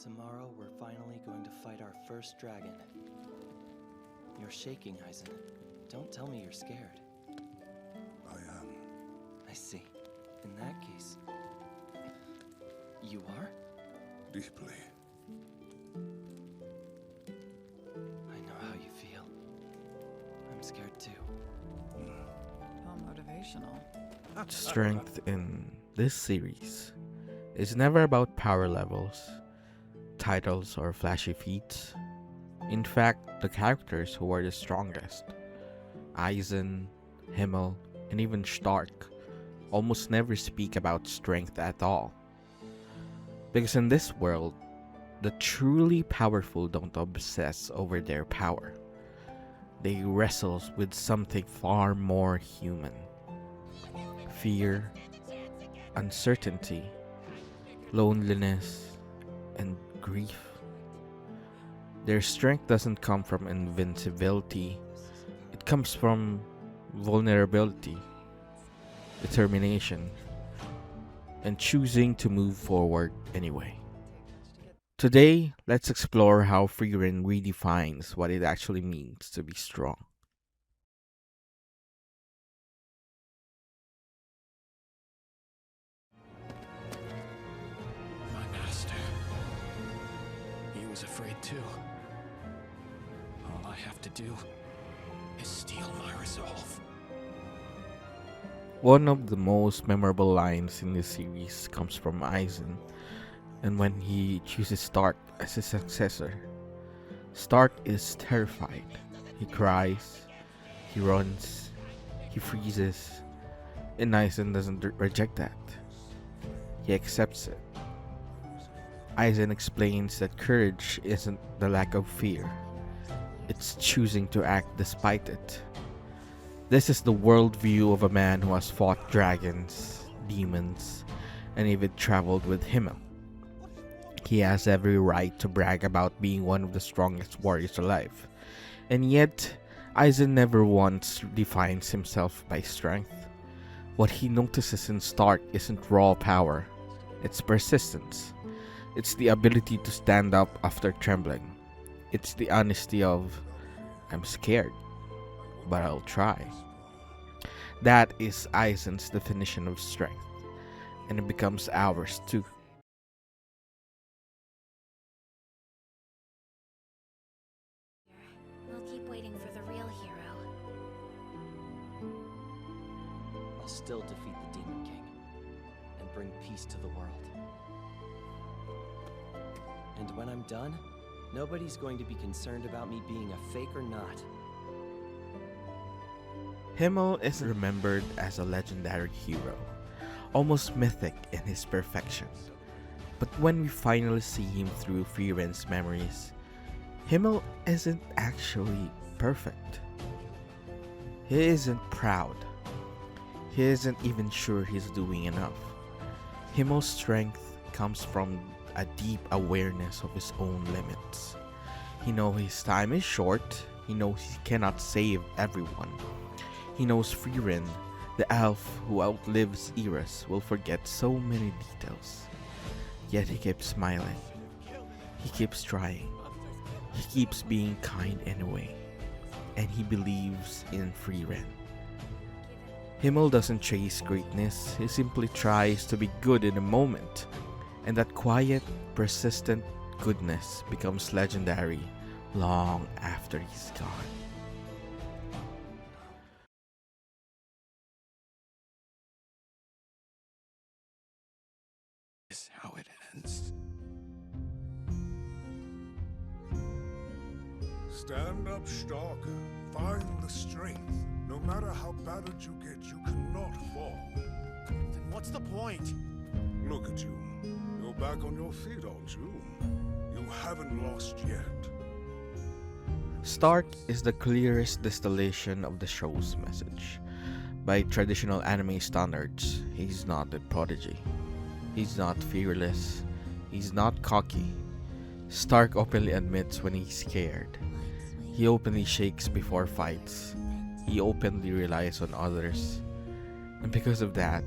Tomorrow we're finally going to fight our first dragon. You're shaking, Eisen. Don't tell me you're scared. I am. I see. In that case... You are? Deeply. I know how you feel. I'm scared too. How motivational. Strength in this series is never about power levels, titles, or flashy feats. In fact, the characters who are the strongest, Eisen, Himmel, and even Stark, almost never speak about strength at all. Because in this world, the truly powerful don't obsess over their power. They wrestle with something far more human. Fear, uncertainty, loneliness, and grief. Their strength doesn't come from invincibility, it comes from vulnerability, determination, and choosing to move forward anyway. Today, let's explore how Frieren redefines what it actually means to be strong. My master. He was afraid too. All I have to do is steal my resolve. One of the most memorable lines in this series comes from Eisen, and when he chooses Stark as his successor. Stark is terrified. He cries, he runs, he freezes, and Eisen doesn't reject that. He accepts it. Eisen explains that courage isn't the lack of fear, it's choosing to act despite it. This is the worldview of a man who has fought dragons, demons, and even traveled with Himmel. He has every right to brag about being one of the strongest warriors alive, and yet Eisen never once defines himself by strength. What he notices in Stark isn't raw power, it's persistence. It's the ability to stand up after trembling. It's the honesty of, I'm scared, but I'll try. That is Eisen's definition of strength, and it becomes ours too. We'll keep waiting for the real hero. I'll still defeat the Demon King and bring peace to the world. And when I'm done, nobody's going to be concerned about me being a fake or not. Himmel is remembered as a legendary hero, almost mythic in his perfection. But when we finally see him through Frieren's memories, Himmel isn't actually perfect. He isn't proud. He isn't even sure he's doing enough. Himmel's strength comes from a deep awareness of his own limits. He knows his time is short. He knows he cannot save everyone. He knows Frieren, the elf who outlives eras, will forget so many details. Yet he keeps smiling. He keeps trying. He keeps being kind anyway. And he believes in Frieren. Himmel doesn't chase greatness. He simply tries to be good in the moment. And that quiet, persistent goodness becomes legendary long after he's gone. Is how it ends. Stand up, Stark. Find the strength. No matter how battered you get, you cannot fall. Then what's the point? Look at you. You're back on your feet, aren't you? You haven't lost yet. Stark is the clearest distillation of the show's message. By traditional anime standards, he's not a prodigy. He's not fearless. He's not cocky. Stark openly admits when he's scared. He openly shakes before fights. He openly relies on others. And because of that,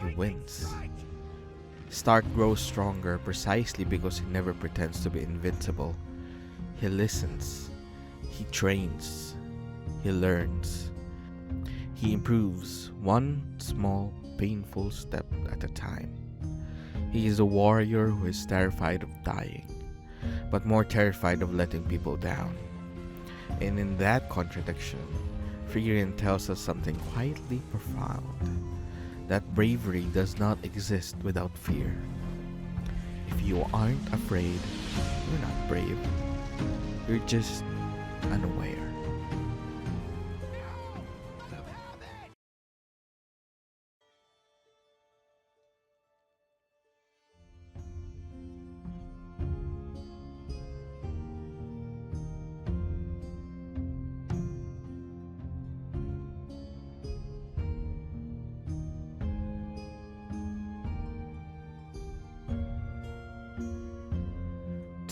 he wins. Stark grows stronger precisely because he never pretends to be invincible. He listens, he trains, he learns. He improves one small, painful step at a time. He is a warrior who is terrified of dying, but more terrified of letting people down. And in that contradiction, Frieren tells us something quietly profound. That bravery does not exist without fear. If you aren't afraid, you're not brave. You're just unaware.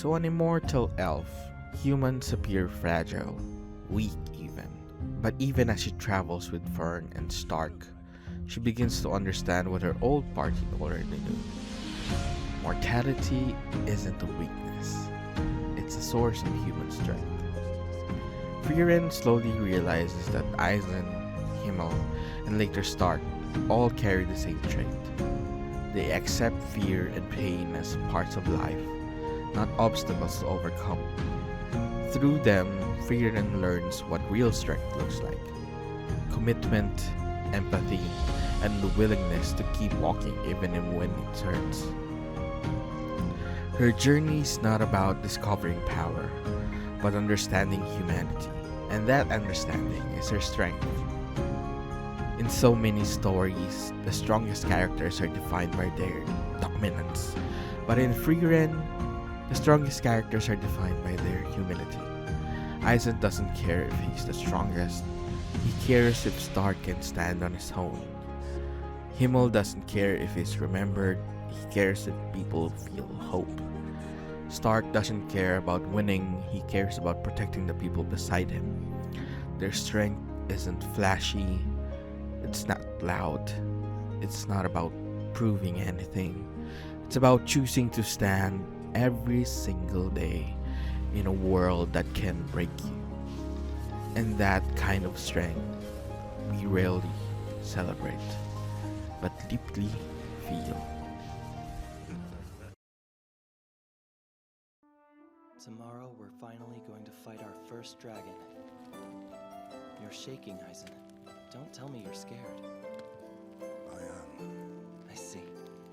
To an immortal elf, humans appear fragile, weak even. But even as she travels with Fern and Stark, she begins to understand what her old party already knew. Mortality isn't a weakness, it's a source of human strength. Frieren slowly realizes that Aizen, Himmel, and later Stark all carry the same trait. They accept fear and pain as parts of life, not obstacles to overcome. Through them, Frieren learns what real strength looks like. Commitment, empathy, and the willingness to keep walking even when it hurts. Her journey is not about discovering power, but understanding humanity, and that understanding is her strength. In so many stories, the strongest characters are defined by their dominance, but in Frieren, the strongest characters are defined by their humility. Aizen doesn't care if he's the strongest, he cares if Stark can stand on his own. Himmel doesn't care if he's remembered, he cares if people feel hope. Stark doesn't care about winning, he cares about protecting the people beside him. Their strength isn't flashy, it's not loud, it's not about proving anything. It's about choosing to stand every single day in a world that can break you. And that kind of strength we rarely celebrate, but deeply feel. Tomorrow we're finally going to fight our first dragon. You're shaking, Aizen. Don't tell me you're scared. I am. I see.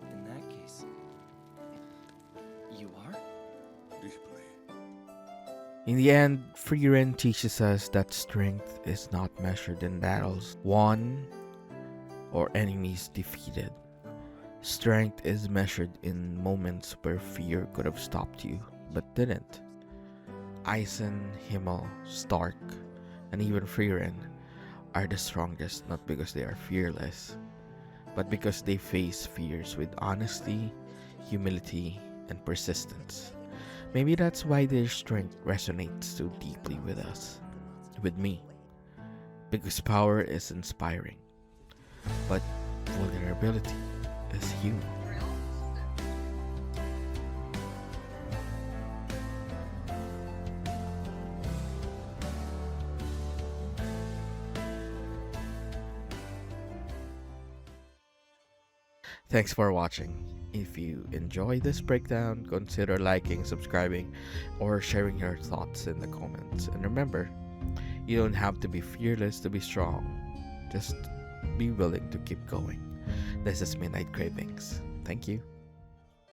In that case, you are? Deeply. In the end, Frieren teaches us that strength is not measured in battles won or enemies defeated. Strength is measured in moments where fear could have stopped you, but didn't. Aizen, Himmel, Stark, and even Frieren are the strongest not because they are fearless, but because they face fears with honesty, humility, and persistence. Maybe that's why their strength resonates so deeply with us, with me. Because power is inspiring, but vulnerability is human. Thanks for watching. If you enjoy this breakdown, consider liking, subscribing, or sharing your thoughts in the comments. And remember, you don't have to be fearless to be strong. Just be willing to keep going. This is Midnight Cravings. Thank you.